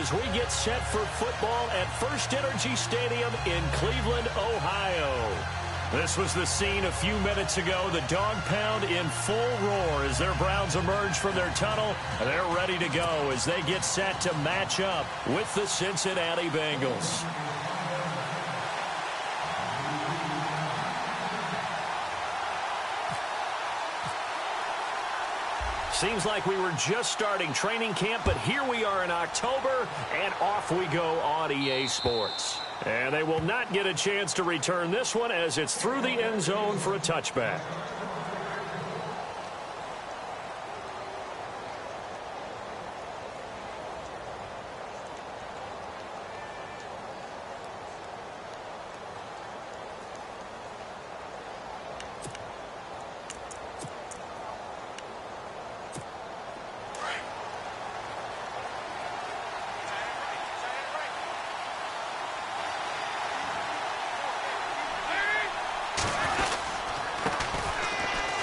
as we get set for football at First Energy Stadium in Cleveland, Ohio. This was the scene a few minutes ago. The dog pound in full roar as their Browns emerge from their tunnel. They're ready to go as they get set to match up with the Cincinnati Bengals. Seems like we were just starting training camp, but here we are in October, and off we go on EA Sports. And they will not get a chance to return this one as it's through the end zone for a touchback.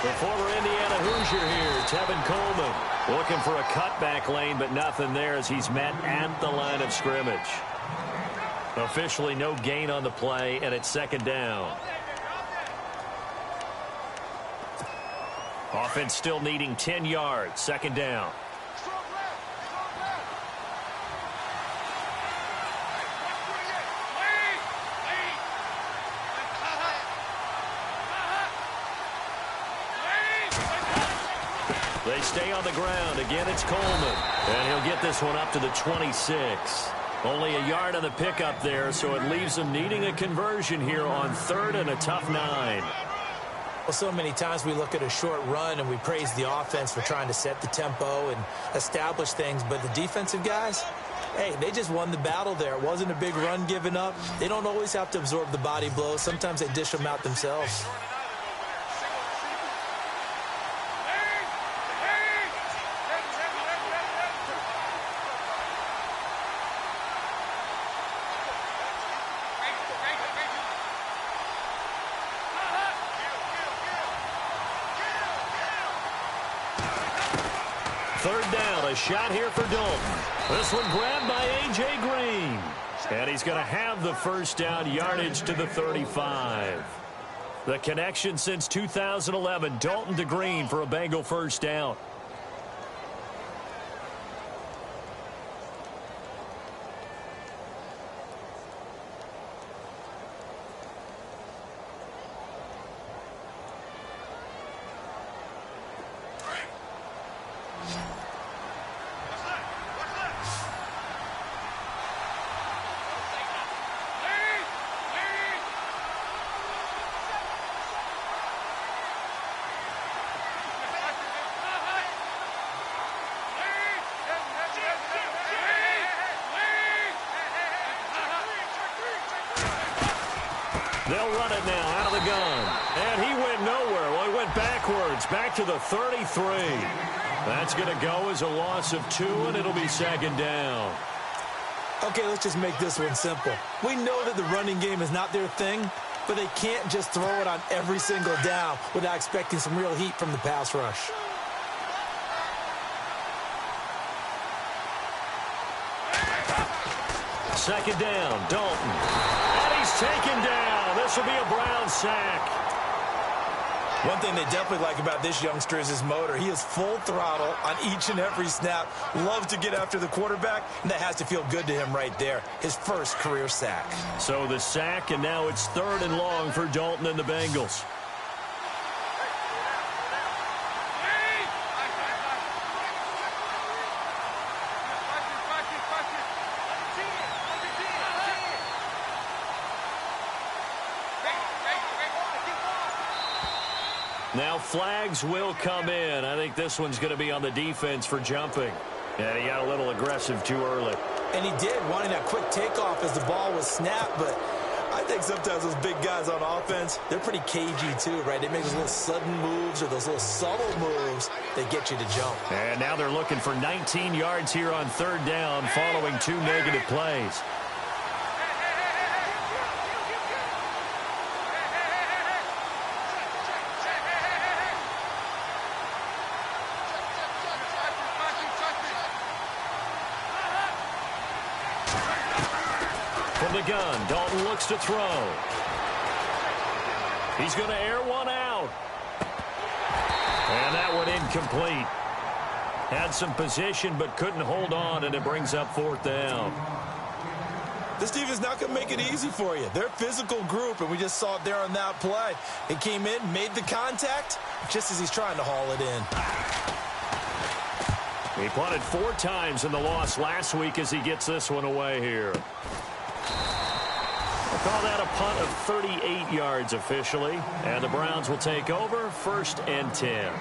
The former Indiana Hoosier here, Tevin Coleman, looking for a cutback lane, but nothing there as he's met at the line of scrimmage. Officially no gain on the play, and it's second down. Offense still needing 10 yards, second down. They stay on the ground. Again, it's Coleman. And he'll get this one up to the 26. Only a yard on the pickup there, so it leaves them needing a conversion here on third and a tough 9. Well, so many times we look at a short run and we praise the offense for trying to set the tempo and establish things, but the defensive guys, hey, they just won the battle there. It wasn't a big run given up. They don't always have to absorb the body blows. Sometimes they dish them out themselves. Third down, a shot here for Dalton. This one grabbed by A.J. Green. And he's going to have the first down, yardage to the 35. The connection since 2011, Dalton to Green for a Bengal first down. They'll run it now out of the gun. And he went nowhere. Well, he went backwards, back to the 33. That's going to go as a loss of 2, and it'll be second down. Okay, let's just make this one simple. We know that the running game is not their thing, but they can't just throw it on every single down without expecting some real heat from the pass rush. Second down, Dalton. And he's taken down. This will be a Brown sack. One thing they definitely like about this youngster is his motor. He is full throttle on each and every snap. Loves to get after the quarterback, and that has to feel good to him right there. His first career sack. So the sack, and now it's third and long for Dalton and the Bengals. Now flags will come in. I think this one's going to be on the defense for jumping. And he got a little aggressive too early. And he did, wanting that quick takeoff as the ball was snapped. But I think sometimes those big guys on offense, they're pretty cagey too, right? They make those little sudden moves or those little subtle moves that get you to jump. And now they're looking for 19 yards here on third down following 2 negative plays. From the gun, Dalton looks to throw. He's going to air one out. And that one incomplete. Had some position but couldn't hold on, and it brings up fourth down. This team is not going to make it easy for you. They're a physical group, and we just saw it there on that play. He came in, made the contact, just as he's trying to haul it in. He punted 4 times in the loss last week as he gets this one away here. We'll call that a punt of 38 yards officially, and the Browns will take over 1st and 10.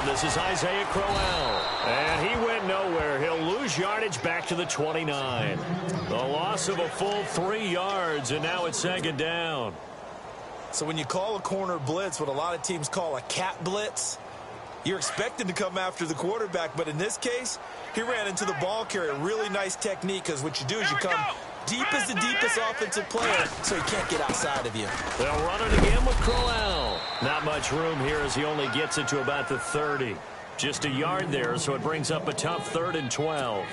This is Isaiah Crowell, and he went nowhere. He'll lose yardage back to the 29. The loss of a full 3 yards, and now it's 2nd down. So when you call a corner blitz, what a lot of teams call a cat blitz, you're expected to come after the quarterback, but in this case, he ran into the ball carrier. Really nice technique, because what you do is you come deep as the deepest offensive player, so he can't get outside of you. They'll run it again with Crowell. Not much room here as he only gets it to about the 30. Just a yard there, so it brings up a tough 3rd and 12.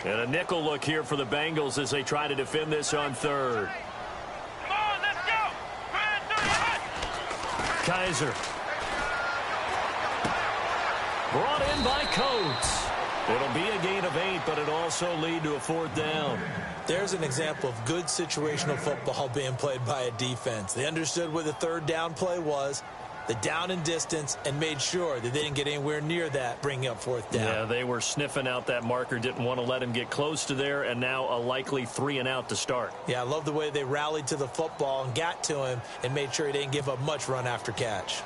And a nickel look here for the Bengals as they try to defend this on 3rd. Come on, let's go! Kaiser. Brought in by Coates. It'll be a gain of 8, but it'll also lead to a 4th down. There's an example of good situational football being played by a defense. They understood where the 3rd down play was, the down and distance, and made sure that they didn't get anywhere near that, bringing up 4th down. Yeah, they were sniffing out that marker, didn't want to let him get close to there, and now a likely 3 and out to start. Yeah, I love the way they rallied to the football and got to him and made sure he didn't give up much run after catch.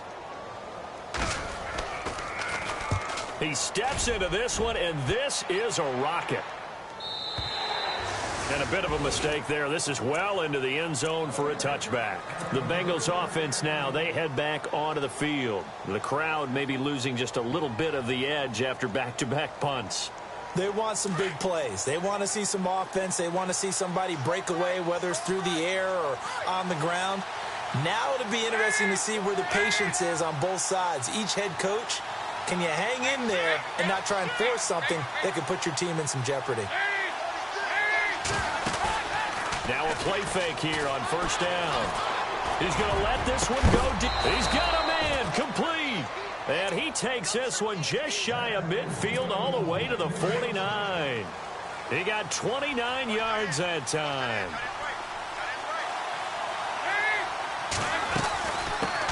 He steps into this one, and this is a rocket. And a bit of a mistake there. This is well into the end zone for a touchback. The Bengals offense now, they head back onto the field. The crowd may be losing just a little bit of the edge after back-to-back punts. They want some big plays. They want to see some offense. They want to see somebody break away, whether it's through the air or on the ground. Now it'll be interesting to see where the patience is on both sides. Each head coach, can you hang in there and not try and force something that could put your team in some jeopardy? Now a play fake here on 1st down. He's going to let this one go deep. He's got a man complete. And he takes this one just shy of midfield all the way to the 49. He got 29 yards that time.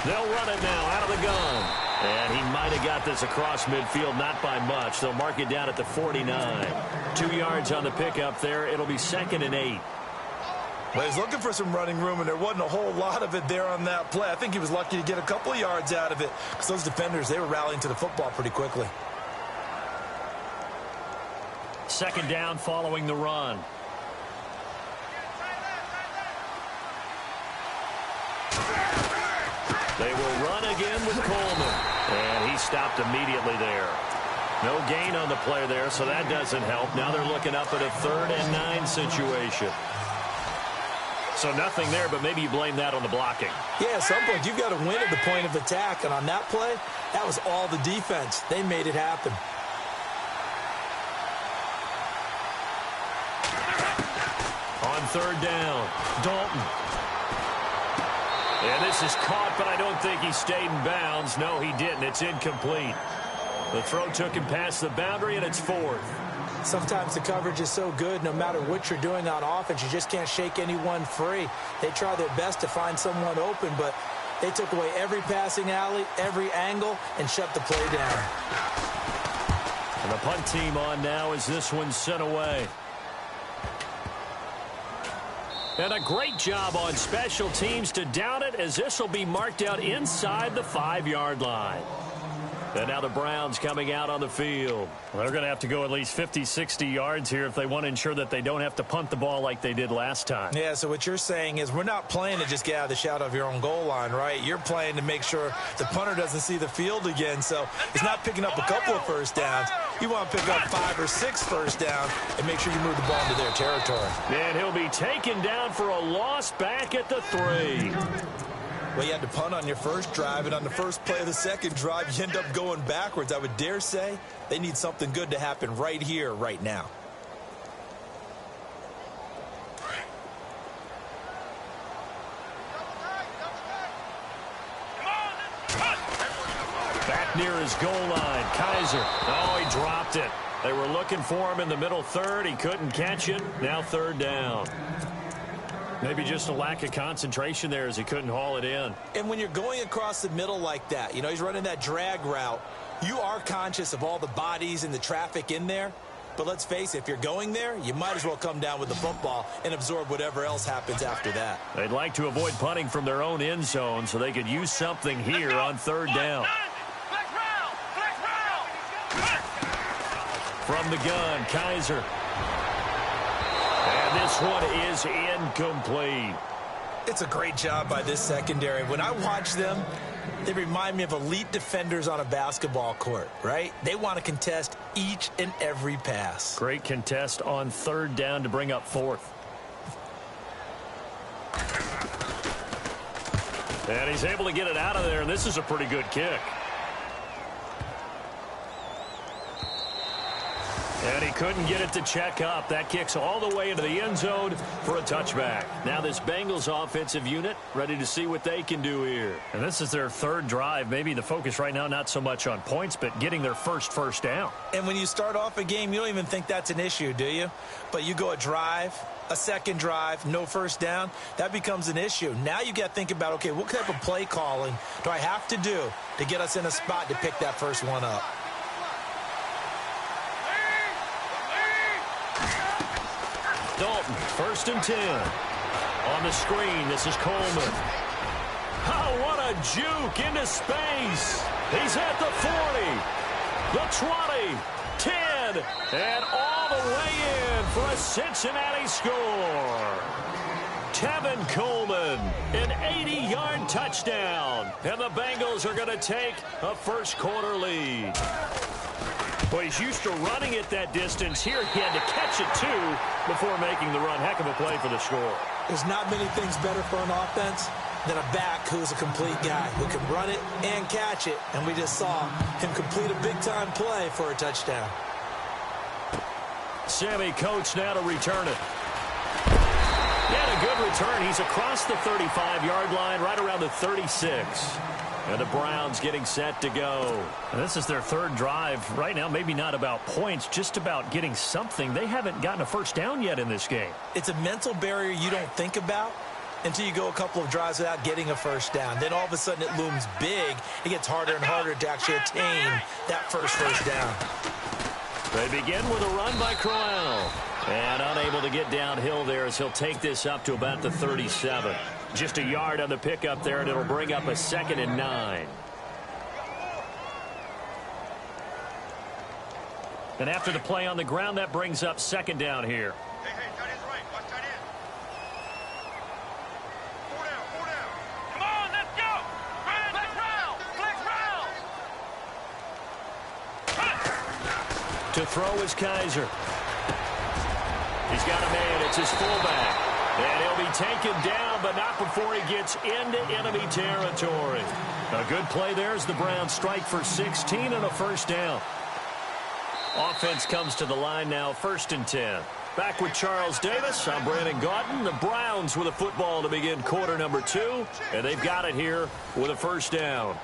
They'll run it now out of the gun. And he might have got this across midfield, not by much. They'll mark it down at the 49. 2 yards on the pickup there. It'll be 2nd and 8. Well, he's looking for some running room, and there wasn't a whole lot of it there on that play. I think he was lucky to get a couple of yards out of it because those defenders, they were rallying to the football pretty quickly. 2nd down following the run. They will run again with Coleman. And he stopped immediately there. No gain on the play there, so that doesn't help. Now they're looking up at a 3rd and 9 situation. So nothing there, but maybe you blame that on the blocking. Yeah, at some point, you've got to win at the point of attack. And on that play, that was all the defense. They made it happen. On 3rd down, Dalton. And this is caught, but I don't think he stayed in bounds. No, he didn't. It's incomplete. The throw took him past the boundary, and it's 4th. Sometimes the coverage is so good, no matter what you're doing on offense, you just can't shake anyone free. They try their best to find someone open, but they took away every passing alley, every angle, and shut the play down. And the punt team on now as this one's sent away. And a great job on special teams to down it, as this will be marked out inside the 5-yard line. And now the Browns coming out on the field. Well, they're going to have to go at least 50, 60 yards here if they want to ensure that they don't have to punt the ball like they did last time. Yeah, so what you're saying is we're not playing to just get out of the shadow of your own goal line, right? You're playing to make sure the punter doesn't see the field again. So it's not picking up a couple of first downs. You want to pick up 5 or 6 first down and make sure you move the ball into their territory. And he'll be taken down for a loss back at the 3. Well, you had to punt on your first drive, and on the first play of the second drive, you end up going backwards. I would dare say they need something good to happen right here, right now. Back near his goal line, Kaiser. Oh, he dropped it. They were looking for him in the middle third. He couldn't catch it. Now 3rd down. Maybe just a lack of concentration there as he couldn't haul it in. And when you're going across the middle like that, you know, he's running that drag route, you are conscious of all the bodies and the traffic in there. But let's face it, if you're going there, you might as well come down with the football and absorb whatever else happens after that. They'd like to avoid punting from their own end zone so they could use something here on 3rd down. From the gun, Kaiser. And this one is incomplete. It's a great job by this secondary. When I watch them, they remind me of elite defenders on a basketball court, right? They want to contest each and every pass. Great contest on 3rd down to bring up 4th. And he's able to get it out of there, and this is a pretty good kick. And he couldn't get it to check up. That kicks all the way into the end zone for a touchback. Now this Bengals offensive unit ready to see what they can do here. And this is their 3rd drive. Maybe the focus right now not so much on points, but getting their first down. And when you start off a game, you don't even think that's an issue, do you? But you go a drive, a second drive, no first down, that becomes an issue. Now you got to think about, okay, what type of play calling do I have to do to get us in a spot to pick that first one up? Dalton, 1st and 10. On the screen, this is Coleman. Oh, what a juke into space. He's at the 40, the 20, 10, and all the way in for a Cincinnati score. Tevin Coleman, an 80-yard touchdown. And the Bengals are going to take a first-quarter lead. Well, he's used to running it that distance. Here he had to catch it, too, before making the run. Heck of a play for the score. There's not many things better for an offense than a back who's a complete guy who can run it and catch it. And we just saw him complete a big-time play for a touchdown. Sammy Coates now to return it. And a good return. He's across the 35-yard line, right around the 36. And the Browns getting set to go. And this is their 3rd drive. Right now, maybe not about points, just about getting something. They haven't gotten a first down yet in this game. It's a mental barrier you don't think about until you go a couple of drives without getting a first down. Then all of a sudden it looms big. It gets harder and harder to actually attain that first down. They begin with a run by Crowell. And unable to get downhill there as he'll take this up to about the 37. Just a yard on the pickup there, and it'll bring up a 2nd and 9. And after the play on the ground, that brings up 2nd down here. Hey, tight end's right. Watch tight end. 4 down. Come on, let's go. Flex route. To throw is Kaiser. He's got a man. It's his fullback. And he'll be taken down, but not before he gets into enemy territory. A good play there as the Browns strike for 16 and a first down. Offense comes to the line now, 1st and 10. Back with Charles Davis, I'm Brandon Gaudin. The Browns with a football to begin quarter number 2, and they've got it here with a first down.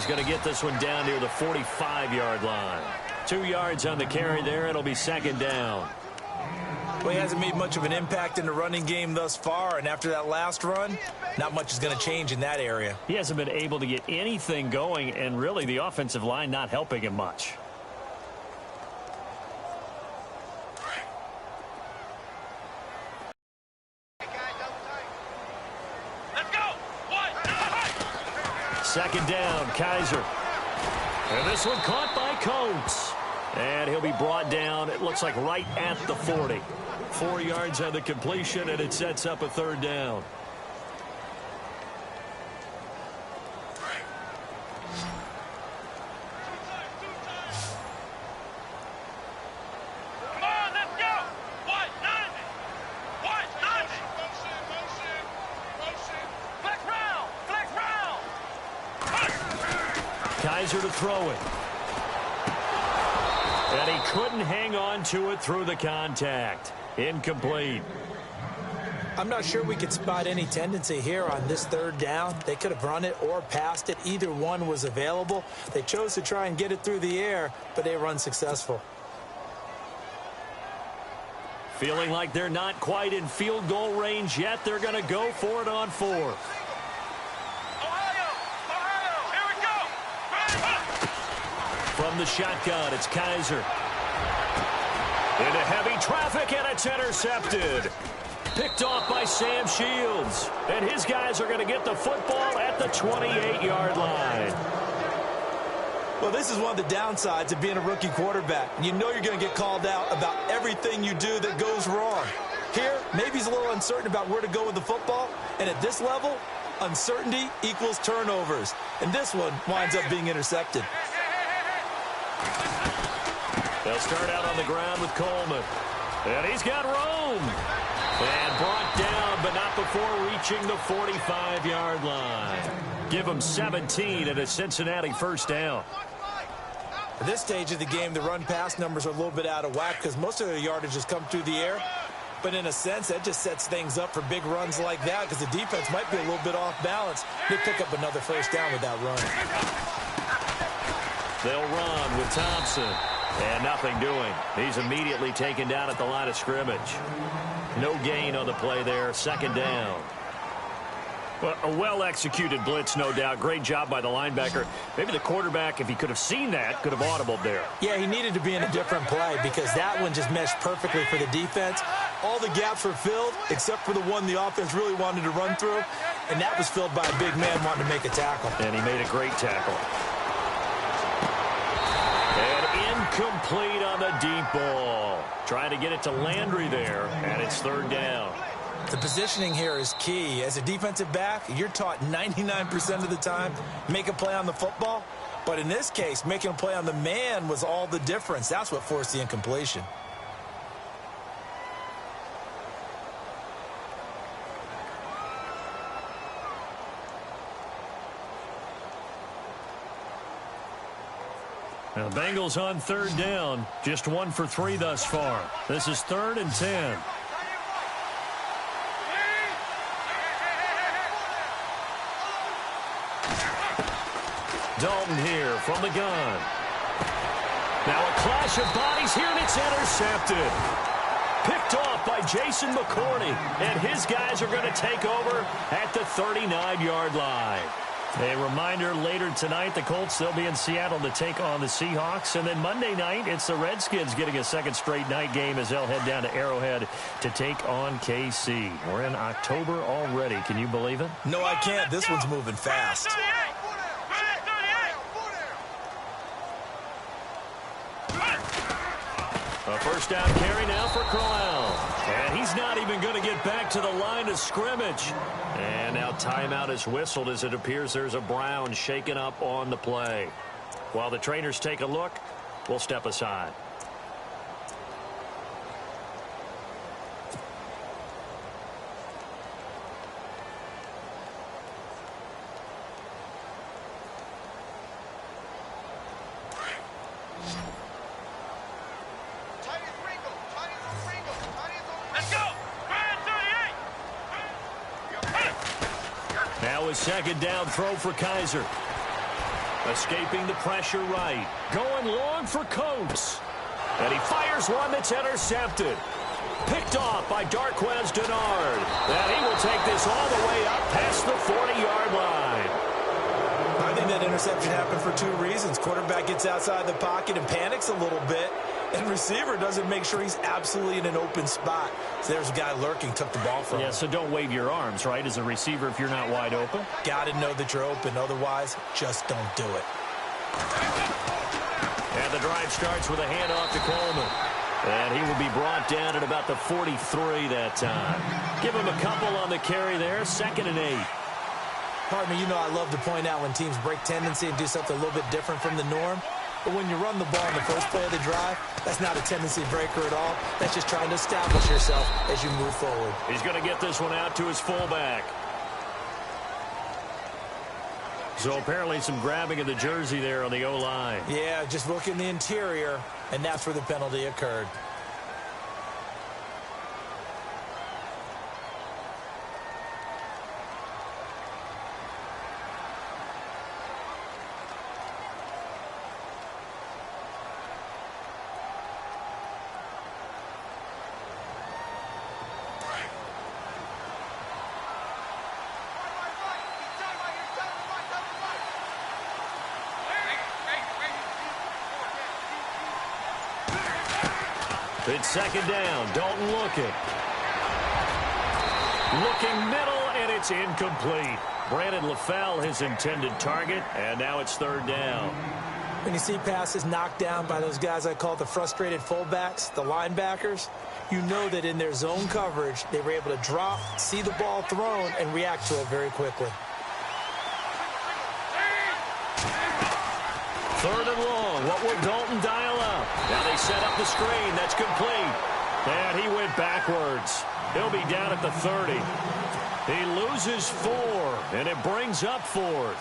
Going to get this one down near the 45-yard line. 2 yards on the carry there. It'll be 2nd down. Well, he hasn't made much of an impact in the running game thus far, and after that last run, not much is going to change in that area. He hasn't been able to get anything going, and really the offensive line not helping him much. Let's go. Second down, Kaiser. And this one caught by Coates. And he'll be brought down, it looks like right at the 40. 4 yards on the completion, and it sets up a third down. Come on, let's go. What? 90. What? 90. Motion. Flex round. Kaiser to throw it. And he couldn't hang on to it through the contact. Incomplete. I'm not sure we could spot any tendency here on this third down. They could have run it or passed it. Either one was available. They chose to try and get it through the air, but they were unsuccessful. Feeling like they're not quite in field goal range yet. They're going to go for it on fourth. Ohio, here we go. From the shotgun, it's Kaiser. Into heavy traffic, and it's intercepted. Picked off by Sam Shields. And his guys are going to get the football at the 28-yard line. Well, this is one of the downsides of being a rookie quarterback. You know you're going to get called out about everything you do that goes wrong. Here, maybe he's a little uncertain about where to go with the football. And at this level, uncertainty equals turnovers. And this one winds up being intercepted. They'll start out on the ground with Coleman. And he's got room. And brought down, but not before reaching the 45-yard line. Give him 17 and a Cincinnati first down. At this stage of the game, the run-pass numbers are a little bit out of whack because most of their yardage has come through the air. But in a sense, that just sets things up for big runs like that because the defense might be a little bit off balance. They pick up another first down with that run. They'll run with Thompson. And nothing doing. He's immediately taken down at the line of scrimmage. No gain on the play there. Second down. Well, a well-executed blitz, no doubt. Great job by the linebacker. Maybe the quarterback, if he could have seen that, could have audibled there. Yeah, he needed to be in a different play because that one just meshed perfectly for the defense. All the gaps were filled except for the one the offense really wanted to run through, and that was filled by a big man wanting to make a tackle. And he made a great tackle. And incomplete on the deep ball. Trying to get it to Landry there, and it's third down. The positioning here is key. As a defensive back, you're taught 99% of the time, make a play on the football. But in this case, making a play on the man was all the difference. That's what forced the incompletion. Now the Bengals on third down. Just 1 for 3 thus far. This is 3rd and 10. Dalton here from the gun. Now a clash of bodies here, and it's intercepted. Picked off by Jason McCourty, and his guys are going to take over at the 39-yard line. A reminder, later tonight, the Colts, they'll be in Seattle to take on the Seahawks. And then Monday night, it's the Redskins getting a second straight night game as they'll head down to Arrowhead to take on KC. We're in October already. Can you believe it? No, I can't. This one's moving fast. A first down carry now for Crowell. And he's not even going to get back to the line of scrimmage. And now timeout is whistled as it appears there's a Brown shaken up on the play. While the trainers take a look, we'll step aside. Now a second down throw for Kaiser. Escaping the pressure right. Going long for Coates. And he fires one that's intercepted. Picked off by Darquez Denard. And he will take this all the way up past the 40-yard line. I think that interception happened for two reasons. Quarterback gets outside the pocket and panics a little bit, and receiver doesn't make sure he's absolutely in an open spot. So there's a guy lurking, took the ball from him. Yeah, so don't wave your arms, right, as a receiver if you're not wide open. Got to know that you're open. Otherwise, just don't do it. And the drive starts with a handoff to Coleman. And he will be brought down at about the 43 that time. Give him a couple on the carry there, 2nd and 8. Pardon me, you know I love to point out when teams break tendency and do something a little bit different from the norm. But when you run the ball in the first play of the drive, that's not a tendency breaker at all. That's just trying to establish yourself as you move forward. He's going to get this one out to his fullback. So apparently some grabbing of the jersey there on the O-line. Yeah, just look in the interior, and that's where the penalty occurred. It's 2nd down. Dalton looking. Looking middle, and it's incomplete. Brandon LaFell, his intended target, and now it's 3rd down. When you see passes knocked down by those guys I call the frustrated fullbacks, the linebackers, you know that in their zone coverage, they were able to drop, see the ball thrown, and react to it very quickly. 3rd and long. What will Dalton dial up? Now they set up the screen. That's complete. And he went backwards. He'll be down at the 30. He loses 4, and it brings up 4th.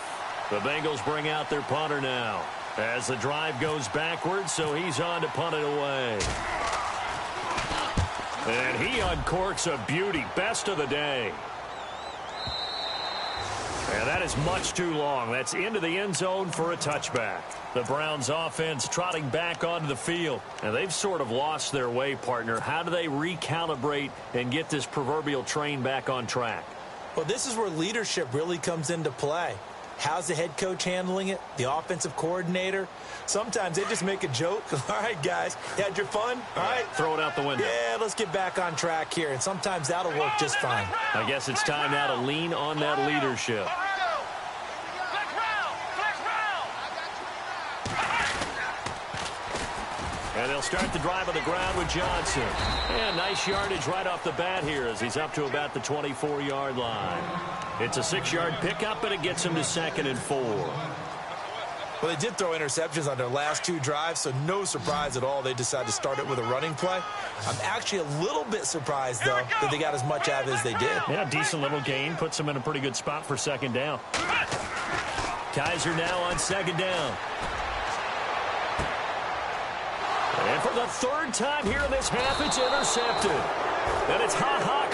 The Bengals bring out their punter now as the drive goes backwards, so he's on to punt it away. And he uncorks a beauty. Best of the day. And that is much too long. That's into the end zone for a touchback. The Browns offense trotting back onto the field. And they've sort of lost their way, partner. How do they recalibrate and get this proverbial train back on track? Well, this is where leadership really comes into play. How's the head coach handling it? The offensive coordinator? Sometimes they just make a joke. All right, guys, you had your fun? All right. Throw it out the window. Yeah, let's get back on track here. And sometimes that'll work just fine. I guess it's time now to lean on that leadership. And they'll start the drive on the ground with Johnson. And nice yardage right off the bat here as he's up to about the 24-yard line. It's a 6-yard pickup, and it gets him to 2nd and 4. Well, they did throw interceptions on their last 2 drives, so no surprise at all they decided to start it with a running play. I'm actually a little bit surprised, though, that they got as much out of it as they did. Yeah, decent little gain. Puts them in a pretty good spot for 2nd down. Kaiser now on 2nd down. And for the 3rd time here in this half, it's intercepted. And it's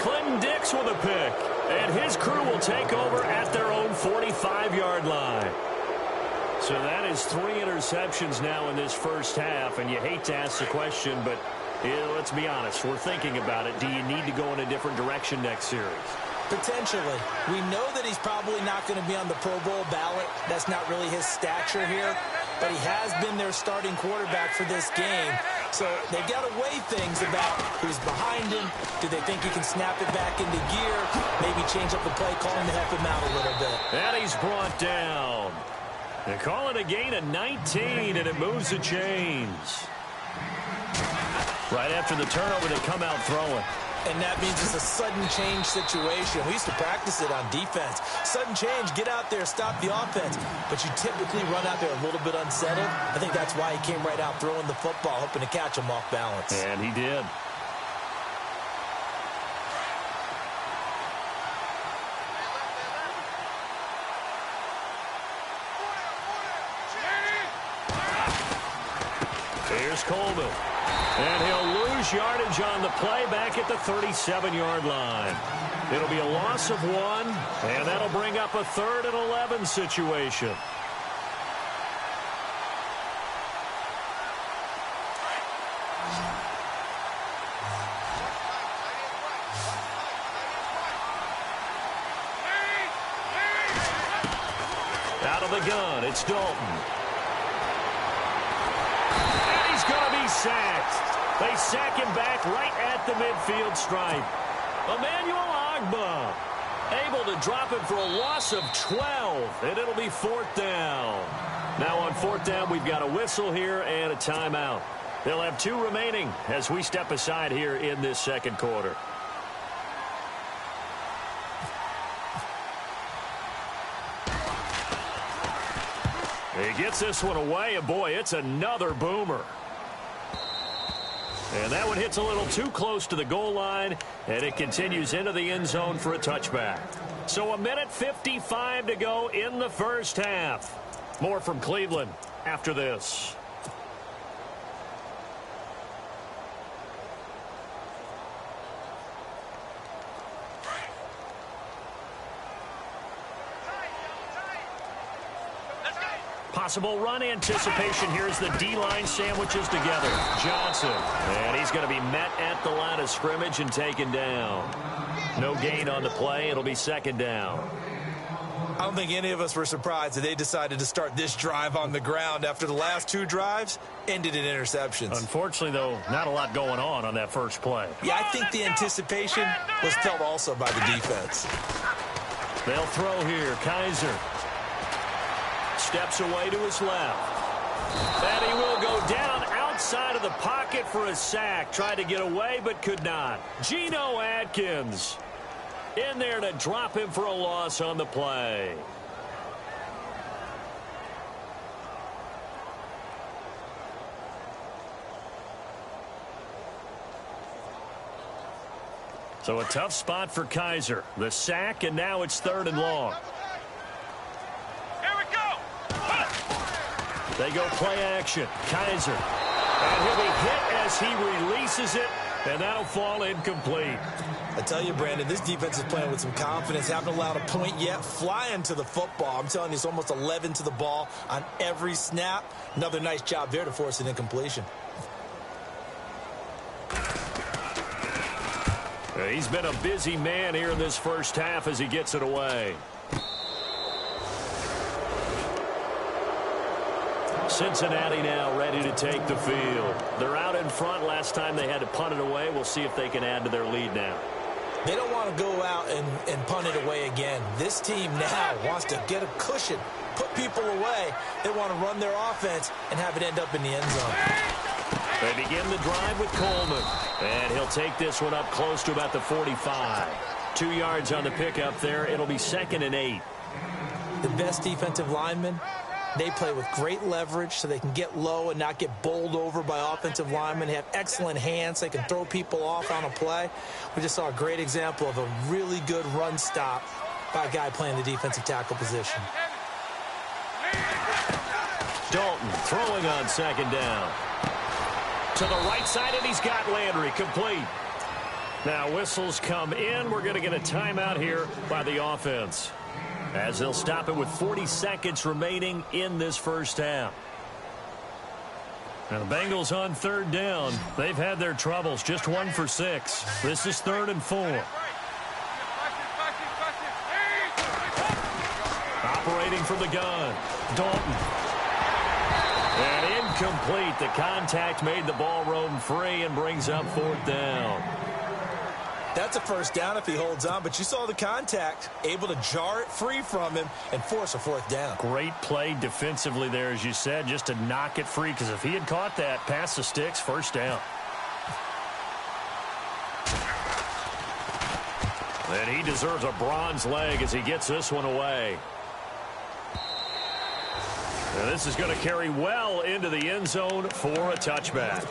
Clinton Dix with a pick. And his crew will take over at their own 45-yard line. So that is 3 interceptions now in this first half. And you hate to ask the question, but let's be honest. We're thinking about it. Do you need to go in a different direction next series? Potentially. We know that he's probably not going to be on the Pro Bowl ballot. That's not really his stature here. But he has been their starting quarterback for this game. So they've got to weigh things about who's behind him. Do they think he can snap it back into gear? Maybe change up the play, calling to help him out a little bit. And he's brought down. They call it a gain of 19, and it moves the chains. Right after the turnover, they come out throwing. And that means it's a sudden change situation. We used to practice it on defense. Sudden change, get out there, stop the offense. But you typically run out there a little bit unsettled. I think that's why he came right out throwing the football, hoping to catch him off balance. And he did. Here's Coleman. And he'll lose yardage on the play back at the 37-yard line. It'll be a loss of 1, and that'll bring up a 3rd and 11 situation. the gun, it's Dalton. And he's going to be sacked. They sack him back right at the midfield stripe. Emmanuel Ogbah able to drop it for a loss of 12, and it'll be 4th down. Now on 4th down, we've got a whistle here and a timeout. They'll have 2 remaining as we step aside here in this second quarter. He gets this one away, and boy, it's another boomer. And that one hits a little too close to the goal line, and it continues into the end zone for a touchback. So 1:55 to go in the first half. More from Cleveland after this. Possible run anticipation. Here's the D-line sandwiches together. Johnson. And he's going to be met at the line of scrimmage and taken down. No gain on the play. It'll be 2nd down. I don't think any of us were surprised that they decided to start this drive on the ground after the last 2 drives ended in interceptions. Unfortunately, though, not a lot going on that first play. Yeah, I think the anticipation was felt also by the defense. They'll throw here. Kaiser steps away to his left. And he will go down outside of the pocket for a sack. Tried to get away, but could not. Geno Atkins in there to drop him for a loss on the play. So a tough spot for Kaiser. The sack, and now it's 3rd and long. They go play action. Kaiser. And he'll be hit as he releases it, and that'll fall incomplete. I tell you, Brandon, this defense is playing with some confidence. Haven't allowed a point yet. Flying to the football. I'm telling you, it's almost 11 to the ball on every snap. Another nice job there to force an incompletion. He's been a busy man here in this first half as he gets it away. Cincinnati now ready to take the field. They're out in front. Last time they had to punt it away. We'll see if they can add to their lead now. They don't want to go out and punt it away again. This team now wants to get a cushion, put people away. They want to run their offense and have it end up in the end zone. They begin the drive with Coleman. And he'll take this one up close to about the 45. 2 yards on the pickup there. It'll be 2nd and 8. The best defensive linemen, they play with great leverage so they can get low and not get bowled over by offensive linemen. They have excellent hands. They can throw people off on a play. We just saw a great example of a really good run stop by a guy playing the defensive tackle position. Dalton throwing on 2nd down. To the right side, and he's got Landry complete. Now whistles come in. We're going to get a timeout here by the offense, as they'll stop it with 40 seconds remaining in this first half. Now the Bengals on 3rd down. They've had their troubles. Just 1 for 6. This is 3rd and 4. Operating from the gun. Dalton. And incomplete. The contact made the ball roam free and brings up 4th down. That's a first down if he holds on, but you saw the contact, able to jar it free from him and force a 4th down. Great play defensively there, as you said, just to knock it free, because if he had caught that, past the sticks, 1st down. And he deserves a bronze leg as he gets this one away. And this is going to carry well into the end zone for a touchback.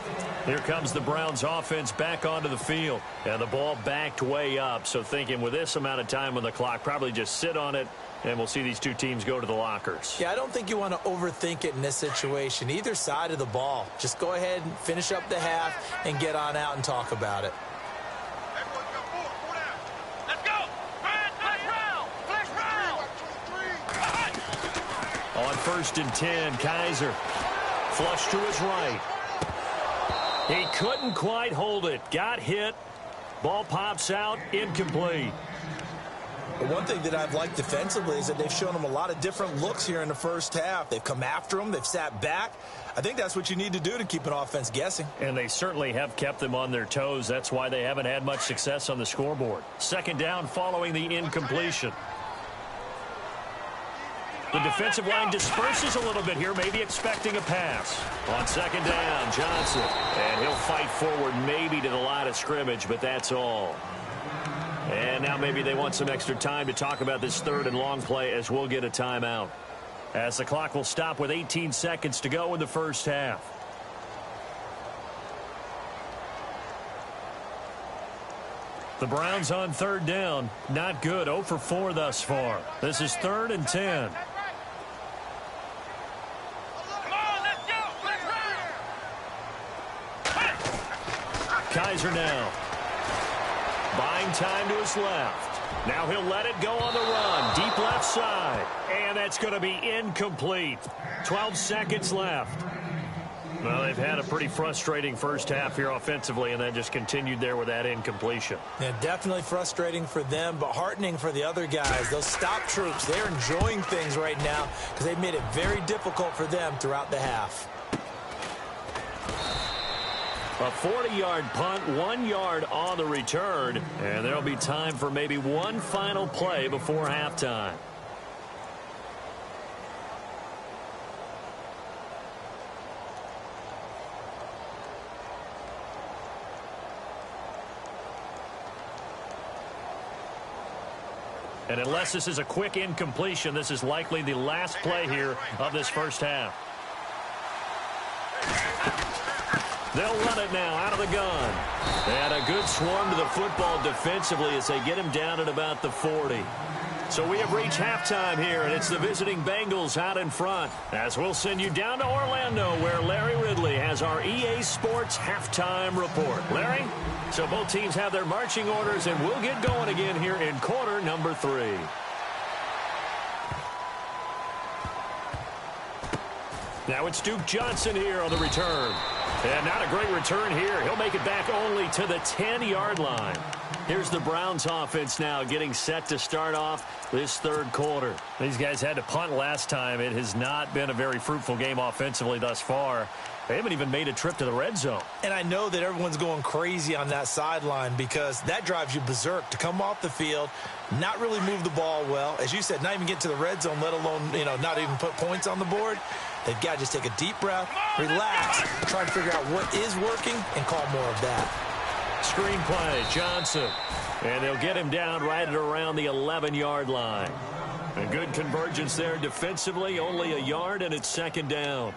Here comes the Browns offense back onto the field. And the ball backed way up. So thinking with this amount of time on the clock, probably just sit on it, and we'll see these two teams go to the lockers. Yeah, I don't think you want to overthink it in this situation. Either side of the ball. Just go ahead and finish up the half and get on out and talk about it. On 1st and 10, Kaiser flush to his right. He couldn't quite hold it. Got hit. Ball pops out. Incomplete. But one thing that I've liked defensively is that they've shown them a lot of different looks here in the first half. They've come after them. They've sat back. I think that's what you need to do to keep an offense guessing. And they certainly have kept them on their toes. That's why they haven't had much success on the scoreboard. Second down following the incompletion. The defensive line disperses a little bit here, maybe expecting a pass. On second down, Johnson. And he'll fight forward maybe to the line of scrimmage, but that's all. And now maybe they want some extra time to talk about this third and long play as we'll get a timeout. As the clock will stop with 18 seconds to go in the first half. The Browns on third down. Not good. 0 for 4 thus far. This is 3rd and 10. Kaiser now. Buying time to his left. Now he'll let it go on the run. Deep left side. And that's going to be incomplete. 12 seconds left. Well, they've had a pretty frustrating first half here offensively, and then just continued there with that incompletion. Yeah, definitely frustrating for them, but heartening for the other guys. Those stop troops, they're enjoying things right now because they've made it very difficult for them throughout the half. A 40-yard punt, 1 yard on the return, and there'll be time for maybe one final play before halftime. And unless this is a quick incompletion, this is likely the last play here of this first half. They'll run it now out of the gun. And a good swarm to the football defensively as they get him down at about the 40. So we have reached halftime here, and it's the visiting Bengals out in front. As we'll send you down to Orlando, where Larry Ridley has our EA Sports halftime report. Larry? So both teams have their marching orders, and we'll get going again here in quarter number 3. Now it's Duke Johnson here on the return. And not a great return here. He'll make it back only to the 10-yard line. Here's the Browns offense now getting set to start off this third quarter. These guys had to punt last time. It has not been a very fruitful game offensively thus far. They haven't even made a trip to the red zone. And I know that everyone's going crazy on that sideline because that drives you berserk to come off the field, not really move the ball well. As you said, not even get to the red zone, let alone, not even put points on the board. They've got to just take a deep breath, relax, try to figure out what is working, and call more of that. Screen play, Johnson. And they'll get him down right at around the 11-yard line. A good convergence there defensively, only a yard, and it's second down.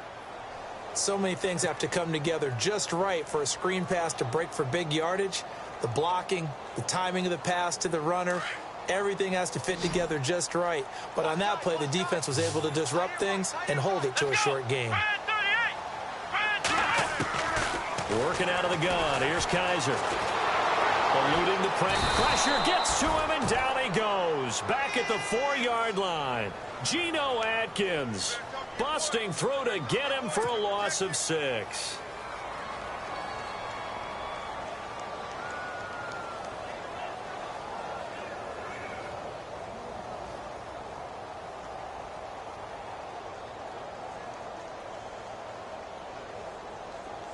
So many things have to come together just right for a screen pass to break for big yardage. The blocking, the timing of the pass to the runner, everything has to fit together just right. But on that play, the defense was able to disrupt things and hold it to a short game. Working out of the gun. Here's Kaiser. Eluding the pressure. Gets to him, and down he goes. Back at the 4-yard line. Geno Atkins busting through to get him for a loss of 6.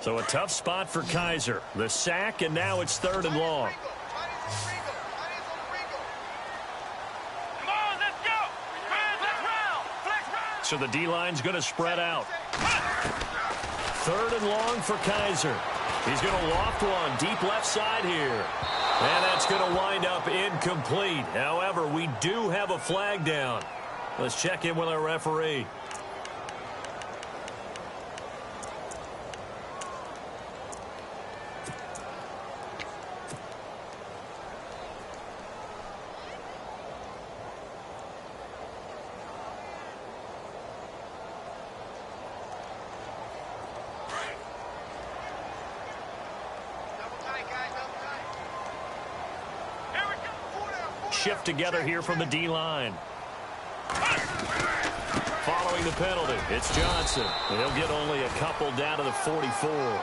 So a tough spot for Kaiser. The sack, and now it's 3rd and long. So the D-line's going to spread out. 3rd and long for Kaiser. He's going to loft one deep left side here. And that's going to wind up incomplete. However, we do have a flag down. Let's check in with our referee. Shift together here from the D-line. Following the penalty, it's Johnson. And he'll get only a couple down to the 44.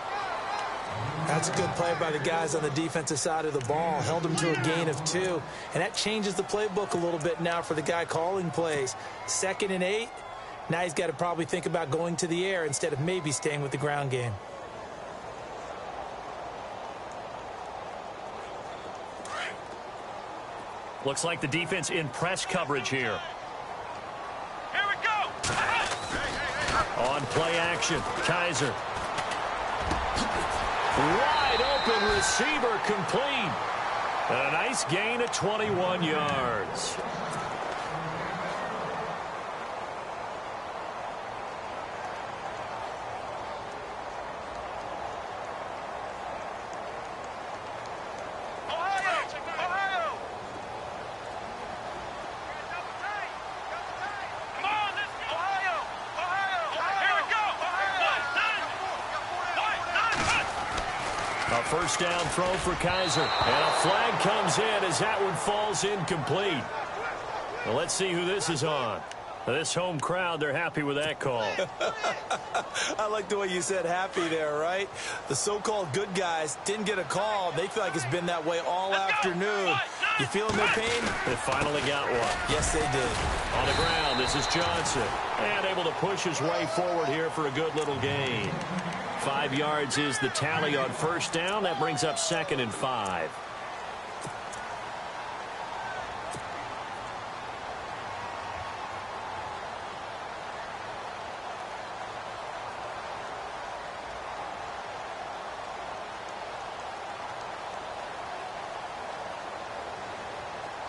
That's a good play by the guys on the defensive side of the ball. Held them to a gain of 2. And that changes the playbook a little bit now for the guy calling plays. 2nd and 8. Now he's got to probably think about going to the air instead of maybe staying with the ground game. Looks like the defense in press coverage here. Here we go. On play action, Kaiser. Wide open receiver complete. And a nice gain of 21 yards. First down throw for Kaiser. And a flag comes in as that one falls incomplete. Well, let's see who this is on. This home crowd, they're happy with that call. I like the way you said happy there, right? The so-called good guys didn't get a call. They feel like it's been that way all afternoon. You feeling their pain? They finally got one. Yes, they did. On the ground, this is Johnson. And able to push his way forward here for a good little gain. 5 yards is the tally on first down. That brings up 2nd and 5.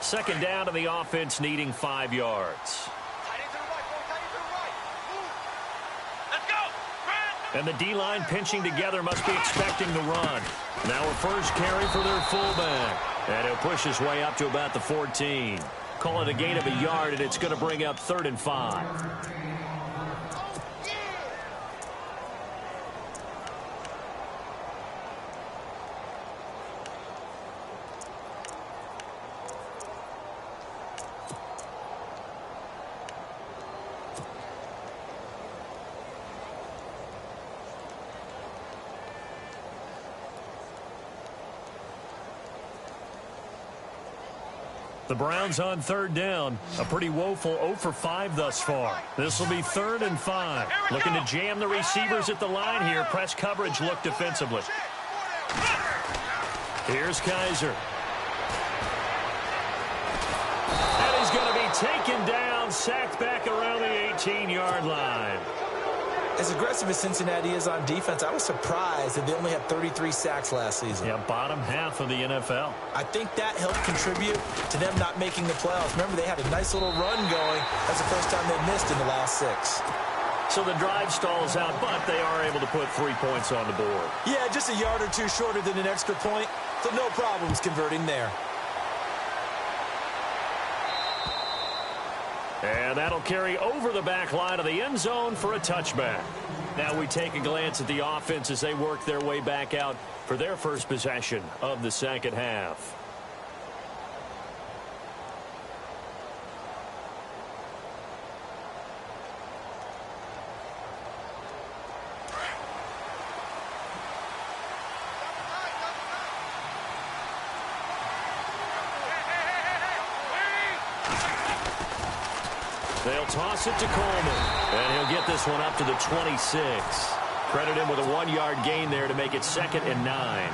Second down to the offense needing 5 yards. And the D-line pinching together must be expecting the run. Now a first carry for their fullback. And he'll push his way up to about the 14. Call it a gain of a yard, and it's going to bring up 3rd and 5. The Browns on 3rd down. A pretty woeful 0 for 5 thus far. This will be 3rd and 5. Looking to jam the receivers at the line here. Press coverage look defensively. Here's Kaiser. And he's going to be taken down, sacked back around the 18-yard line. As aggressive as Cincinnati is on defense, I was surprised that they only had 33 sacks last season. Yeah, bottom half of the NFL. I think that helped contribute to them not making the playoffs. Remember, they had a nice little run going. That's the first time they missed in the last 6. So the drive stalls out, but they are able to put 3 points on the board. Yeah, just a yard or 2 shorter than an extra point, so no problems converting there. And that'll carry over the back line of the end zone for a touchback. Now we take a glance at the offense as they work their way back out for their first possession of the second half. They'll toss it to Coleman, and he'll get this one up to the 26. Credit him with a 1-yard gain there to make it 2nd and 9.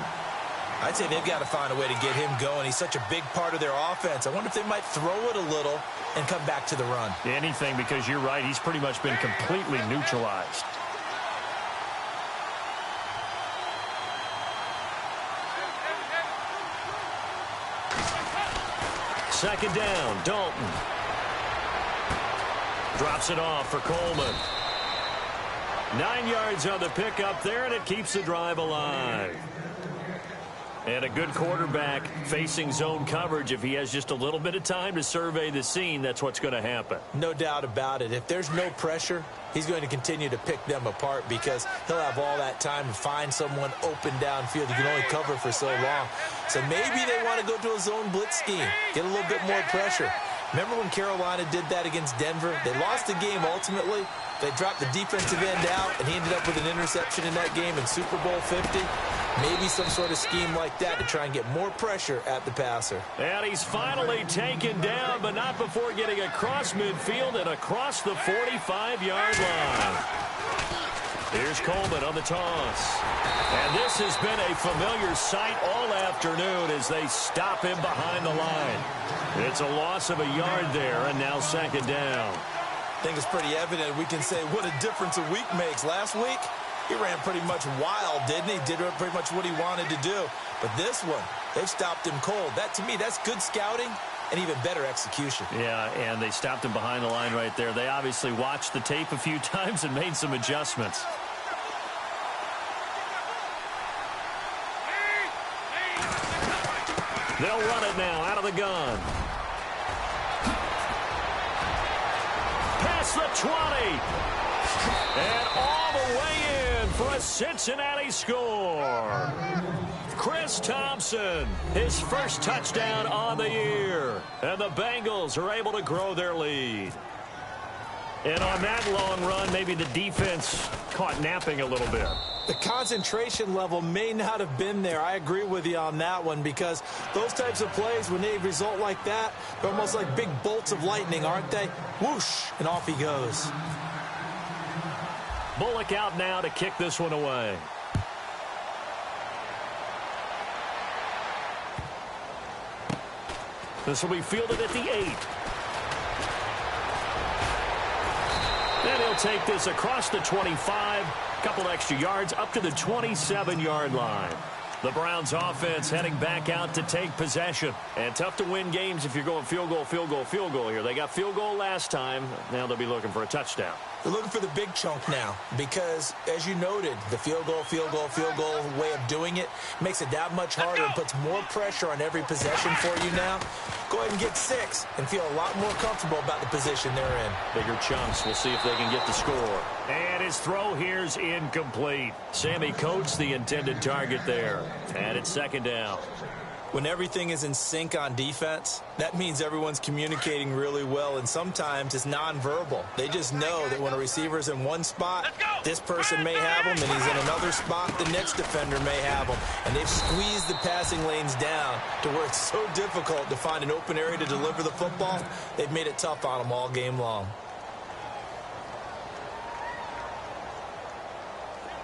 I'd say they've got to find a way to get him going. He's such a big part of their offense. I wonder if they might throw it a little and come back to the run. Anything, because you're right. He's pretty much been completely neutralized. Second down, Dalton. Drops it off for Coleman. 9 yards on the pickup there, and it keeps the drive alive. And a good quarterback facing zone coverage. If he has just a little bit of time to survey the scene, that's what's going to happen. No doubt about it. If there's no pressure, he's going to continue to pick them apart because he'll have all that time to find someone open downfield. You can only cover for so long. So maybe they want to go to a zone blitz scheme, get a little bit more pressure. Remember when Carolina did that against Denver? They lost the game ultimately. They dropped the defensive end out, and he ended up with an interception in that game in Super Bowl 50. Maybe some sort of scheme like that to try and get more pressure at the passer. And he's finally taken down, but not before getting across midfield and across the 45-yard line. Here's Coleman on the toss. And this has been a familiar sight all afternoon as they stop him behind the line. It's a loss of a yard there, and now second down. I think it's pretty evident we can say what a difference a week makes. Last week, he ran pretty much wild, didn't he? Did pretty much what he wanted to do. But this one, they've stopped him cold. That, to me, that's good scouting and even better execution. Yeah, and they stopped him behind the line right there. They obviously watched the tape a few times and made some adjustments. They'll run it now out of the gun. Past the 20. And all the way in for a Cincinnati score. Chris Thompson, his first touchdown on the year. And the Bengals are able to grow their lead. And on that long run, maybe the defense caught napping a little bit. The concentration level may not have been there. I agree with you on that one, because those types of plays, when they result like that, they're almost like big bolts of lightning, aren't they? Whoosh, and off he goes. Bullock out now to kick this one away. This will be fielded at the 8. Then he'll take this across the 25. Couple extra yards up to the 27-yard line. The Browns offense heading back out to take possession. And tough to win games if you're going field goal, field goal, field goal here. They got field goal last time. Now they'll be looking for a touchdown. They're looking for the big chunk now because, as you noted, the field goal way of doing it makes it that much harder and puts more pressure on every possession for you now. Go ahead and get 6 and feel a lot more comfortable about the position they're in. Bigger chunks. We'll see if they can get the score. And his throw here's incomplete. Sammy Coates, the intended target there. And it's second down. When everything is in sync on defense, that means everyone's communicating really well, and sometimes it's nonverbal. They just know that when a receiver's in one spot, this person may have him, and he's in another spot, the next defender may have him. And they've squeezed the passing lanes down to where it's so difficult to find an open area to deliver the football. They've made it tough on them all game long.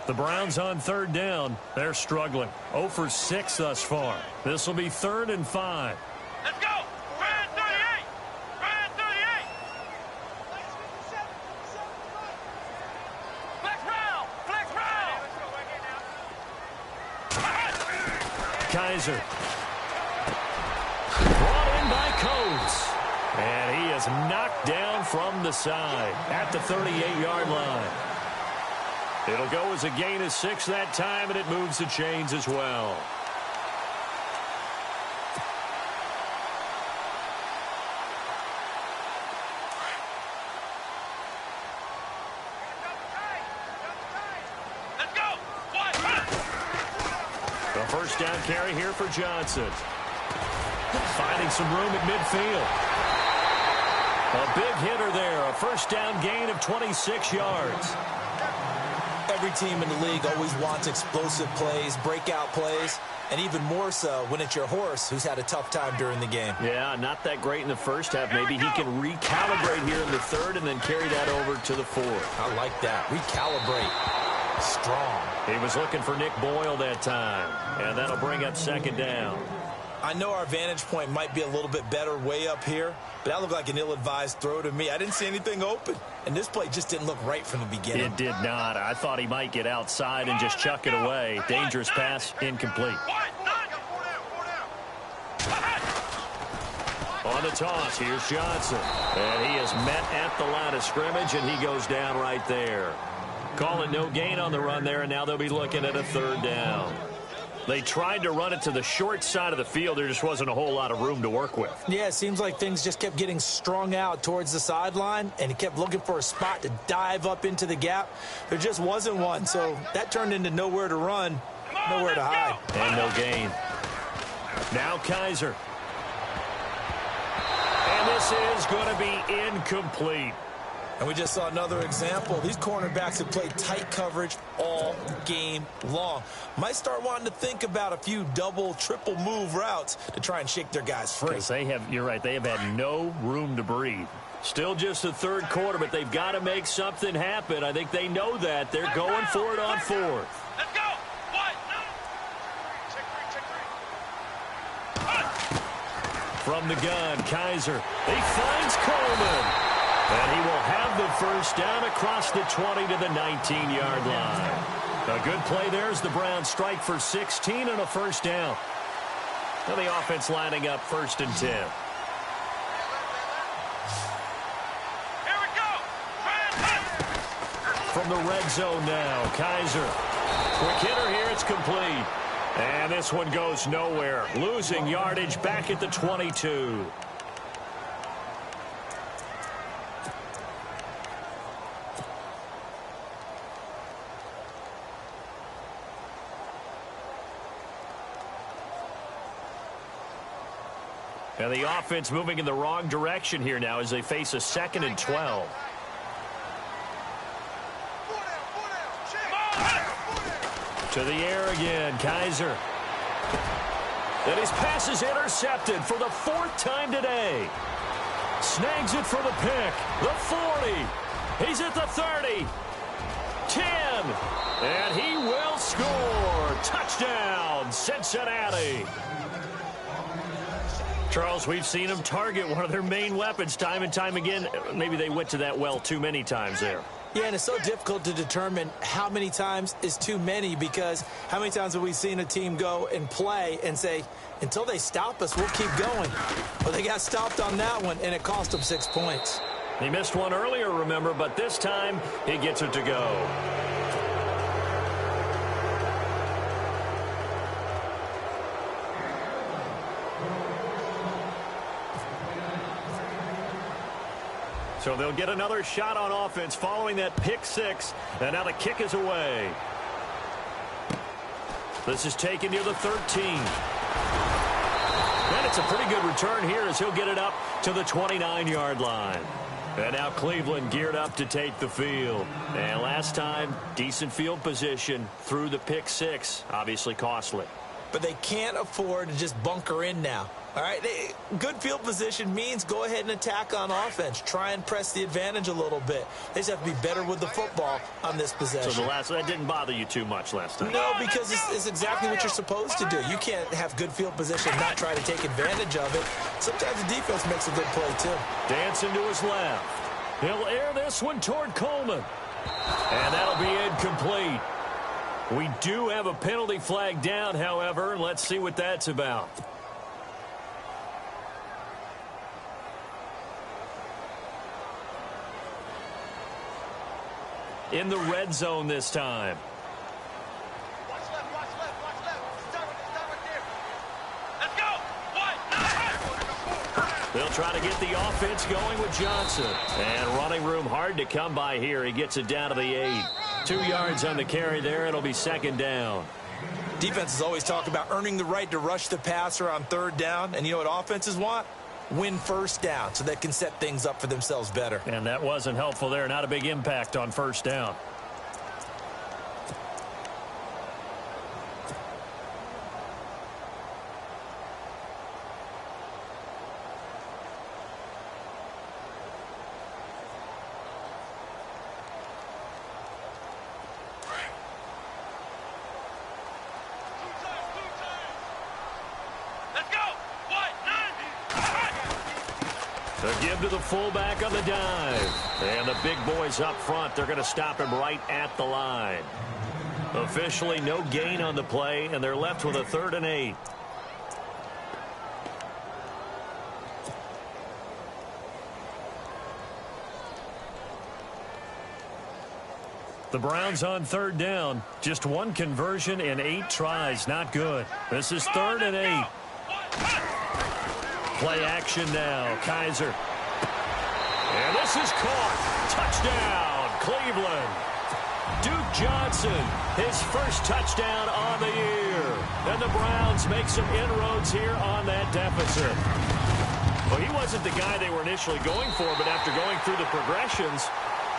The Browns on third down. They're struggling. 0 for 6 thus far. This will be 3rd and 5. Let's go! Brand 38! Brand 38! Flex round! Flex round! Kaiser. Brought in by Coates. And he is knocked down from the side at the 38-yard line. It'll go as a gain of 6 that time, and it moves the chains as well. Let's go! A first down carry here for Johnson. Finding some room at midfield. A big hitter there. A first down gain of 26 yards. Every team in the league always wants explosive plays, breakout plays, and even more so when it's your horse who's had a tough time during the game. Yeah, not that great in the first half. Maybe he can recalibrate here in the third and then carry that over to the fourth. I like that. Recalibrate. Strong. He was looking for Nick Boyle that time, and that'll bring up second down. I know our vantage point might be a little bit better way up here, but that looked like an ill-advised throw to me. I didn't see anything open, and this play just didn't look right from the beginning. It did not. I thought he might get outside and just chuck it away. Dangerous pass, incomplete. On the toss, here's Johnson. And he is met at the line of scrimmage, and he goes down right there. Call it no gain on the run there, and now they'll be looking at a third down. They tried to run it to the short side of the field. There just wasn't a whole lot of room to work with. Yeah, it seems like things just kept getting strung out towards the sideline, and he kept looking for a spot to dive up into the gap. There just wasn't one, so that turned into nowhere to run, nowhere to hide. And no gain. Now Kaiser. And this is going to be incomplete. And we just saw another example. These cornerbacks have played tight coverage all game long. Might start wanting to think about a few double, triple move routes to try and shake their guys free. You're right, they have had no room to breathe. Still just the third quarter, but they've got to make something happen. I think they know that. They're going for it on fourth. Let's go. What? Check three. From the gun, Kaiser. He finds Coleman. And he will have the first down across the 20 to the 19-yard line. A good play there as the Browns strike for 16 and a first down. Now the offense lining up 1st and 10. Here we go. From the red zone now, Kaiser. Quick hitter here, it's complete. And this one goes nowhere. Losing yardage back at the 22. And the offense moving in the wrong direction here now as they face a 2nd and 12. To the air again, Kaiser. And his pass is intercepted for the 4th time today. Snags it for the pick. The 40. He's at the 30. 10. And he will score. Touchdown, Cincinnati. Charles, we've seen them target one of their main weapons time and time again. Maybe they went to that well too many times there. Yeah, and it's so difficult to determine how many times is too many, because how many times have we seen a team go and play and say, until they stop us, we'll keep going. Well, they got stopped on that one, and it cost them 6 points. He missed one earlier, remember, but this time he gets it to go. So they'll get another shot on offense following that pick 6. And now the kick is away. This is taken near the 13. And it's a pretty good return here as he'll get it up to the 29-yard line. And now Cleveland geared up to take the field. And last time, decent field position through the pick 6. Obviously costly. But they can't afford to just bunker in now. All right, good field position means go ahead and attack on offense. Try and press the advantage a little bit. They just have to be better with the football on this possession. So that didn't bother you too much last time? No, because it's exactly what you're supposed to do. You can't have good field position and not try to take advantage of it. Sometimes the defense makes a good play, too. Dancing to his left. He'll air this one toward Coleman. And that'll be incomplete. We do have a penalty flag down, however. Let's see what that's about. In the red zone this time. Watch left, watch left, watch left. Start right there. Let's go. What? They'll try to get the offense going with Johnson. And running room hard to come by here. He gets it down to the 8. 2 yards on the carry there. It'll be 2nd down. Defenses always talk about earning the right to rush the passer on 3rd down. And you know what offenses want? Win 1st down so they can set things up for themselves better. And that wasn't helpful there. Not a big impact on 1st down. The give to the fullback on the dive. And the big boys up front, they're going to stop him right at the line. Officially no gain on the play, and they're left with a 3rd and 8. The Browns on 3rd down. Just 1 conversion in 8 tries. Not good. This is 3rd and 8. Play action now. Kaiser. And this is caught. Touchdown, Cleveland. Duke Johnson, his first touchdown on the year. And the Browns make some inroads here on that deficit. Well, he wasn't the guy they were initially going for, but after going through the progressions,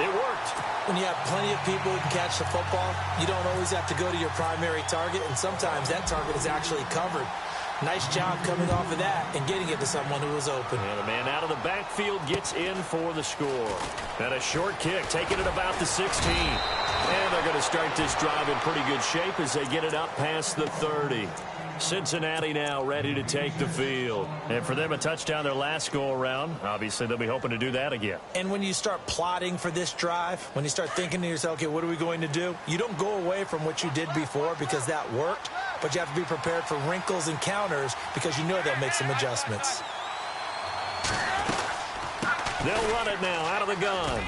It worked. When you have plenty of people who can catch the football, you don't always have to go to your primary target, and sometimes that target is actually covered. Nice job coming off of that and getting it to someone who was open. And the man out of the backfield gets in for the score. And a short kick, taking it about the 16. And they're going to start this drive in pretty good shape as they get it up past the 30. Cincinnati now ready to take the field. And for them, a touchdown their last go-around. Obviously, they'll be hoping to do that again. And when you start plotting for this drive, when you start thinking to yourself, okay, what are we going to do? You don't go away from what you did before because that worked, but you have to be prepared for wrinkles and counters because you know they'll make some adjustments. They'll run it now out of the gun.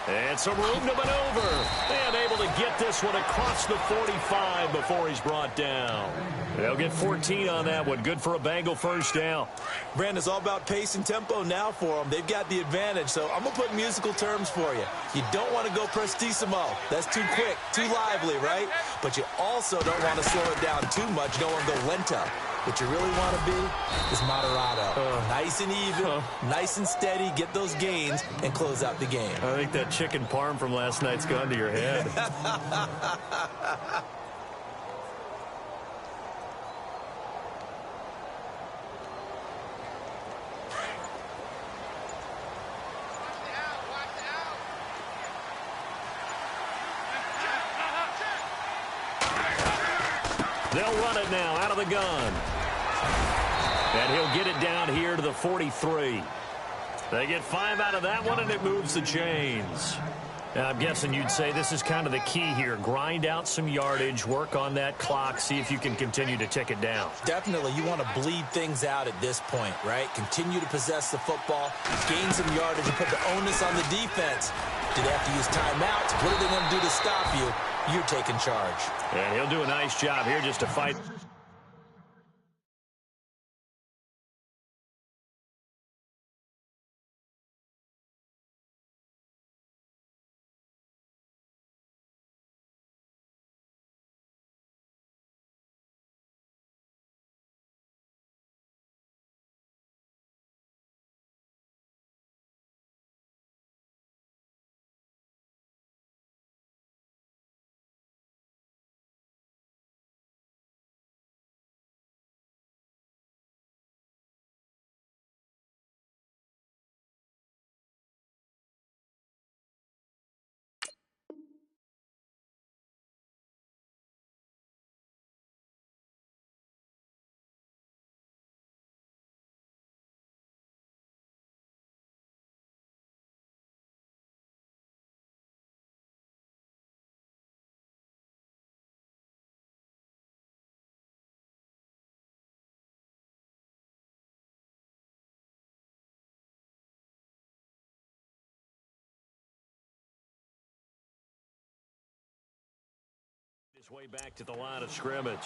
And some room to maneuver. And able to get this one across the 45 before he's brought down. They'll get 14 on that one. Good for a Bengal first down. Brandon, it's all about pace and tempo now for them. They've got the advantage, so I'm going to put musical terms for you. You don't want to go prestissimo. That's too quick, too lively, right? But you also don't want to slow it down too much. You don't want to go lento. What you really want to be is moderato. Nice and even, nice and steady, get those gains, and close out the game. I think that chicken parm from last night's gone to your head. They'll run it now out of the gun. And he'll get it down here to the 43. They get 5 out of that one, and it moves the chains. Now, I'm guessing you'd say this is kind of the key here. Grind out some yardage, work on that clock, see if you can continue to tick it down. Definitely. You want to bleed things out at this point, right? Continue to possess the football, gain some yardage, and put the onus on the defense. Do they have to use timeouts? What are they going to do to stop you? You're taking charge. And he'll do a nice job here just to fight. His way back to the line of scrimmage.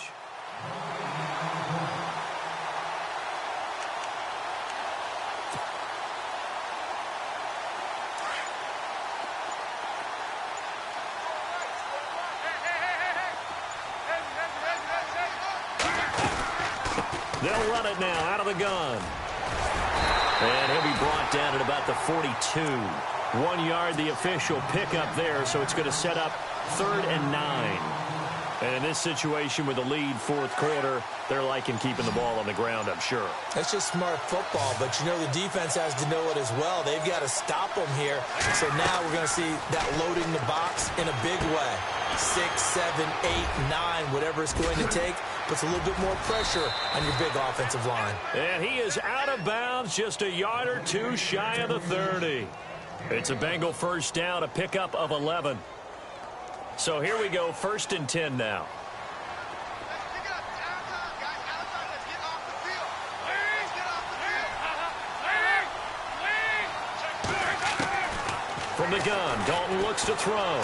They'll run it now out of the gun. And he'll be brought down at about the 42. 1 yard, the official pickup there, so it's going to set up 3rd and 9. And in this situation with the lead 4th quarter, they're liking keeping the ball on the ground, I'm sure. That's just smart football, but you know the defense has to know it as well. They've got to stop them here. So now we're going to see that loading the box in a big way. 6, 7, 8, 9, whatever it's going to take, puts a little bit more pressure on your big offensive line. And he is out of bounds, just a yard or two shy of the 30. It's a Bengal first down, a pickup of 11. So here we go, 1st and 10 now. From the gun, Dalton looks to throw.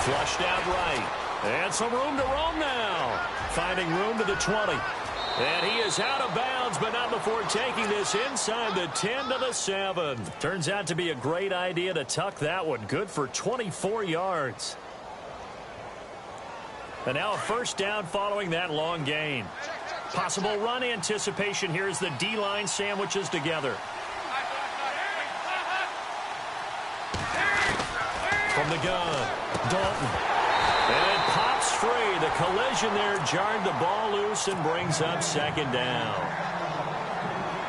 Flushed out right. And some room to roam now. Finding room to the 20. And he is out of bounds, but not before taking this inside the 10 to the 7. Turns out to be a great idea to tuck that one. Good for 24 yards. And now a first down following that long gain. Possible run anticipation here as the D-line sandwiches together. from the gun. Dalton. And it pops free. The collision there jarred the ball loose and brings up second down.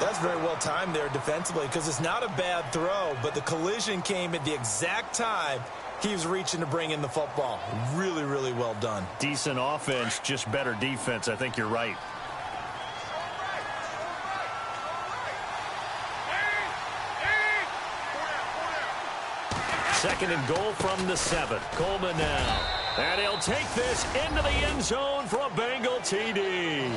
That's very well timed there defensively because it's not a bad throw, but the collision came at the exact time he was reaching to bring in the football. Really, really well done. Decent offense, just better defense. I think you're right. Second and goal from the 7. Coleman now. And he'll take this into the end zone for a Bengal TD.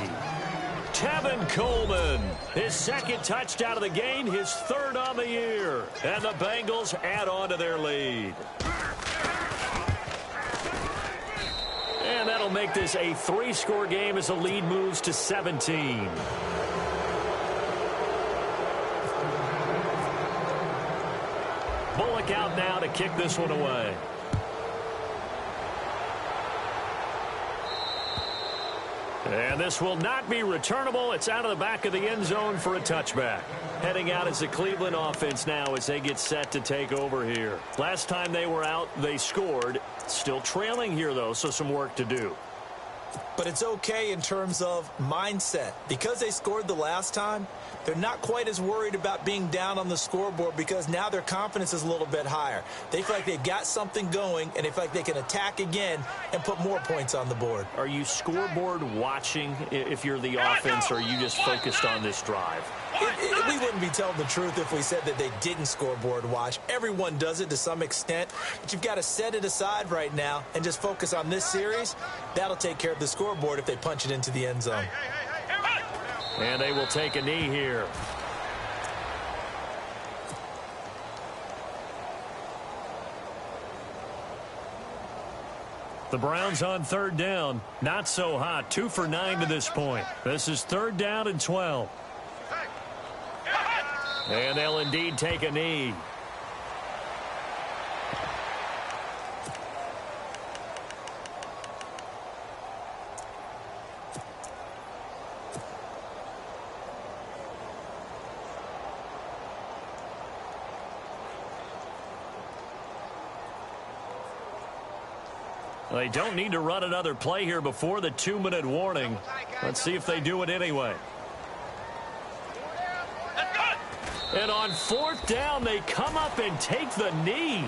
Tevin Coleman, his second touchdown of the game, his third on the year. And the Bengals add on to their lead. And that'll make this a 3-score game as the lead moves to 17. Bullock out now to kick this one away. And this will not be returnable. It's out of the back of the end zone for a touchback. Heading out is the Cleveland offense now as they get set to take over here. Last time they were out, they scored. Still trailing here, though, so some work to do. But it's okay in terms of mindset. Because they scored the last time, they're not quite as worried about being down on the scoreboard because now their confidence is a little bit higher. They feel like they've got something going, and they feel like they can attack again and put more points on the board. Are you scoreboard watching if you're the offense, or are you just focused on this drive? We wouldn't be telling the truth if we said that they didn't scoreboard watch. Everyone does it to some extent, but you've got to set it aside right now and just focus on this series. That'll take care of the scoreboard if they punch it into the end zone. And they will take a knee here. The Browns on third down. Not so hot. 2 for 9 to this point. This is 3rd down and 12. And they'll indeed take a knee. They don't need to run another play here before the 2-minute warning. Let's see if they do it anyway. And on 4th down, they come up and take the knee.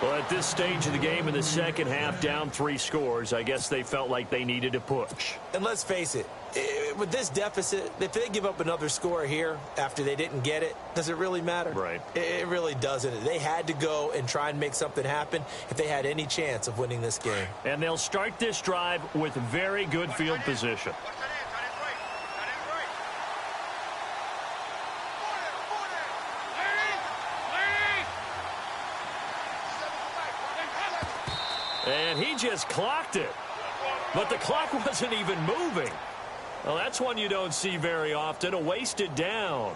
Well, at this stage of the game in the second half, down 3 scores, I guess they felt like they needed to push. And let's face it, with this deficit, if they give up another score here after they didn't get it, does it really matter? Right. It really doesn't. They had to go and try and make something happen if they had any chance of winning this game. And they'll start this drive with very good field position. And he just clocked it. But the clock wasn't even moving. Well, that's one you don't see very often, a wasted down.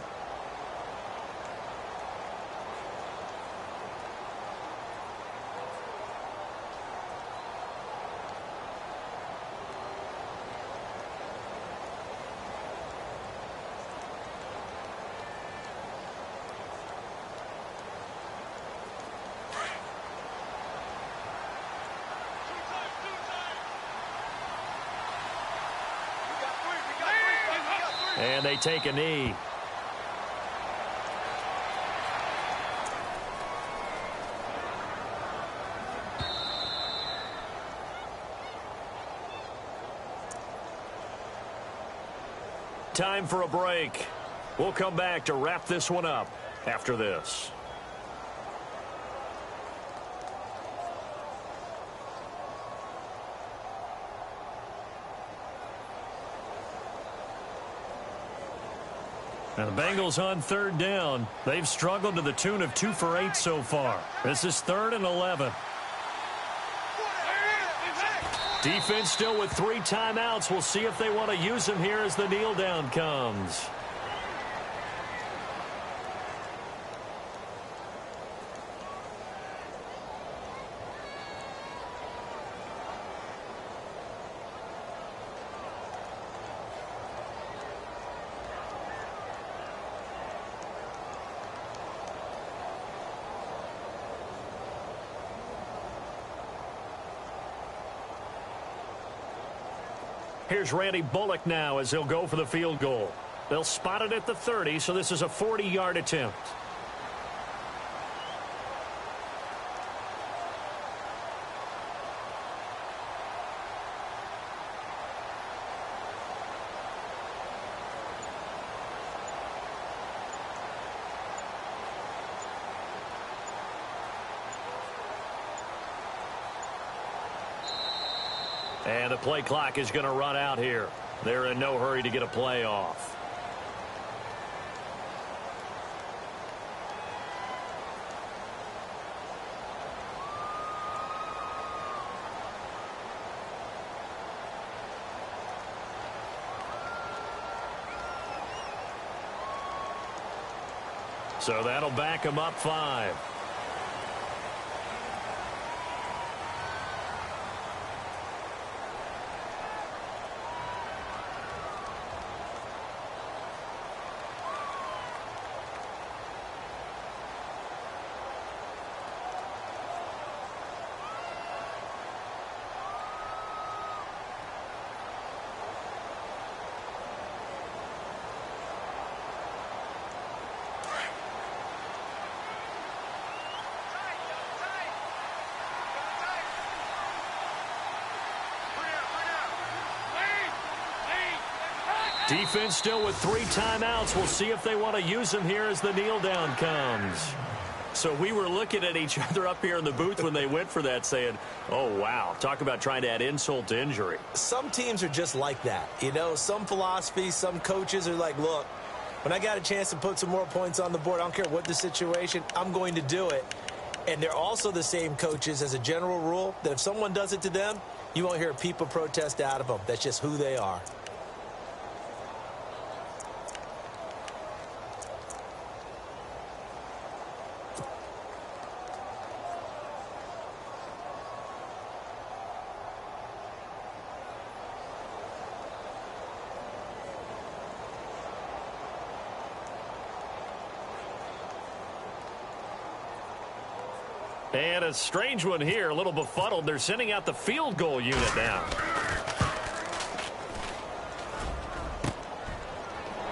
And they take a knee. Time for a break. We'll come back to wrap this one up after this. Now the Bengals on 3rd down. They've struggled to the tune of 2 for 8 so far. This is 3rd and 11. Defense still with 3 timeouts. We'll see if they want to use them here as the kneel down comes. Here's Randy Bullock now as he'll go for the field goal. They'll spot it at the 30, so this is a 40-yard attempt. And the play clock is going to run out here. They're in no hurry to get a play off. So that'll back him up 5. Defense still with 3 timeouts. We'll see if they want to use them here as the kneel down comes. So we were looking at each other up here in the booth when they went for that saying, oh, wow, talk about trying to add insult to injury. Some teams are just like that. You know, some philosophies, some coaches are like, look, when I got a chance to put some more points on the board, I don't care what the situation, I'm going to do it. And they're also the same coaches as a general rule that if someone does it to them, you won't hear people protest out of them. That's just who they are. And a strange one here, a little befuddled. They're sending out the field goal unit now.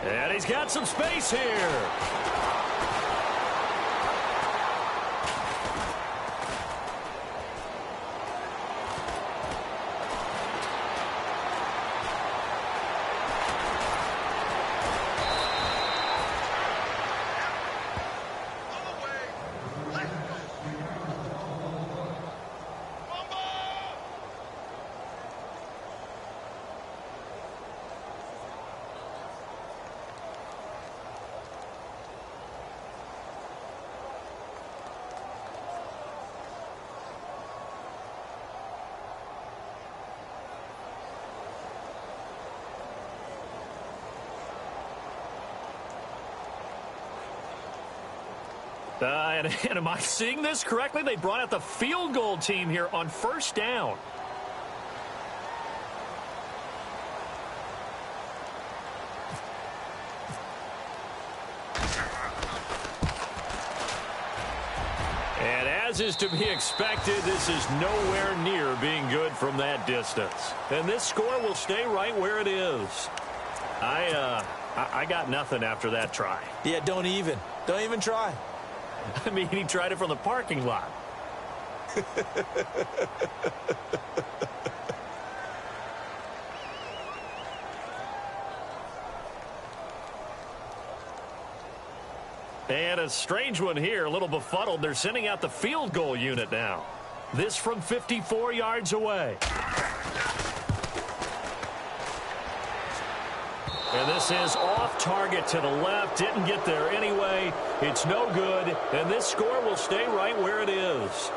And he's got some space here. And am I seeing this correctly? They brought out the field goal team here on first down. And as is to be expected, this is nowhere near being good from that distance. And this score will stay right where it is. I got nothing after that try. Yeah, don't even try. I mean, he tried it from the parking lot. And a strange one here, a little befuddled. They're sending out the field goal unit now. This from 54 yards away. And this is off target to the left. Didn't get there anyway. It's no good. And this score will stay right where it is.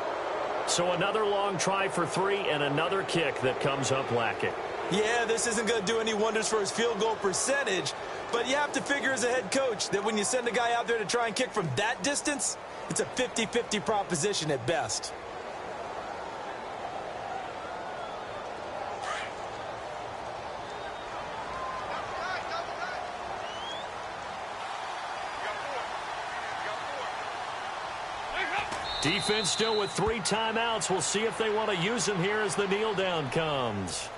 So another long try for 3 and another kick that comes up lacking. Yeah, this isn't going to do any wonders for his field goal percentage. But you have to figure as a head coach that when you send a guy out there to try and kick from that distance, it's a 50-50 proposition at best. Defense still with 3 timeouts. We'll see if they want to use them here as the kneel down comes.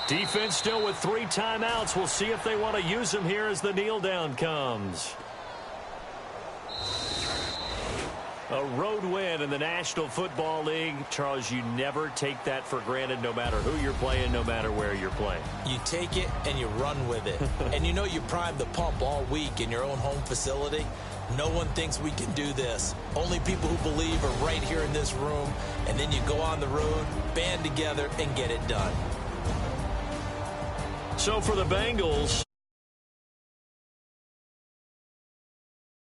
Defense still with 3 timeouts. We'll see if they want to use them here as the kneel down comes. A road win in the National Football League. Charles, you never take that for granted no matter who you're playing, no matter where you're playing. You take it and you run with it. And you know you primed the pump all week in your own home facility. No one thinks we can do this. Only people who believe are right here in this room. And then you go on the road, band together, and get it done. So for the Bengals,